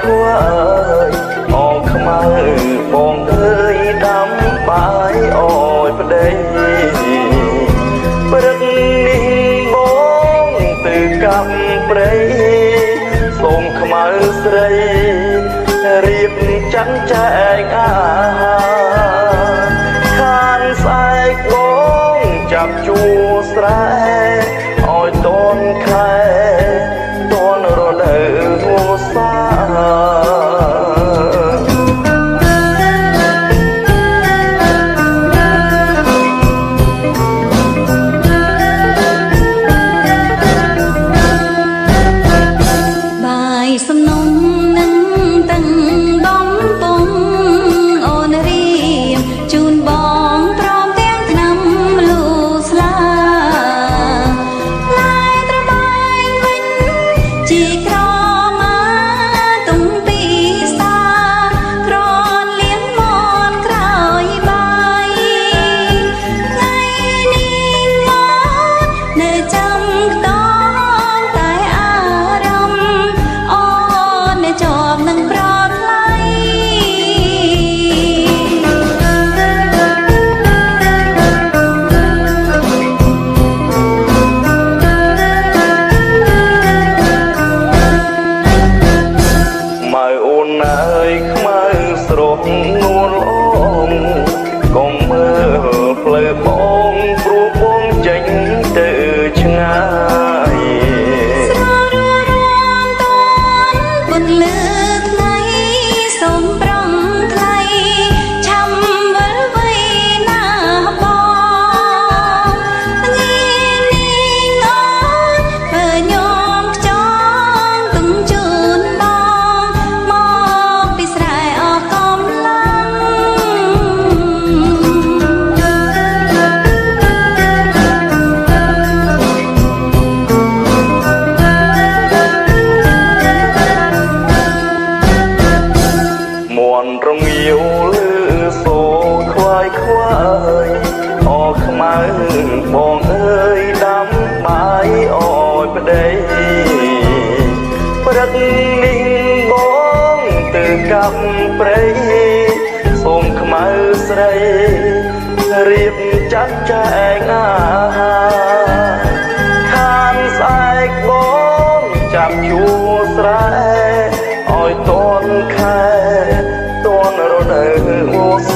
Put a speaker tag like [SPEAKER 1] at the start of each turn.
[SPEAKER 1] ខ្វាយអងខ្មៅបងអើយដាំបាយអើយប្តីព្រឹកនេះបងទៅកាប់ព្រៃសូមខ្មៅស្រីរៀបចាន់ចែកអាហារខានស្អែកបងចាប់ជួស្រែឲ្យតនខែតនរដូវវស្សា
[SPEAKER 2] បាយសំណុំនឹងទាំងដំពងអូនរៀបជូនបងព្រមទាំងថ្នាំលូស្លាឡាយត្របែងវិញជីក្រមាទុំពីសាក្រលៀងមនក្រោយបាយថ្ងៃនេះមកនៅចាំខ្ទងតែអារម្មណ៍អូនជាប់នឹងប្រថ្លៃ
[SPEAKER 1] ម៉ៅអូនអើយខ្មៅស្រស់នួនអងកុំមើលផ្លូវបងព្រោះបងចេញទៅឆ្ងាយ
[SPEAKER 2] ស្រររានតនពន្លឺថ្ងៃសូមប្រំថ្លៃឆាំវិលវៃណាបងថ្ងៃនេះអូនធ្វើញោមខ្ចងទុំជូនបងមកពីស្រែអស់កំឡាំង
[SPEAKER 1] មន់រងាវលឺសូខ្វាយខ្វាយអខ្មៅបងអើយដាំបាយអើយប្តីព្រឹកនេះបងទៅកាប់ព្រៃសូមខ្មៅស្រីរៀបចាត់ចែងអាហារខានស្អែកបងចាប់ជួស្រែឲ្យតនខែតនរដូវវស្សា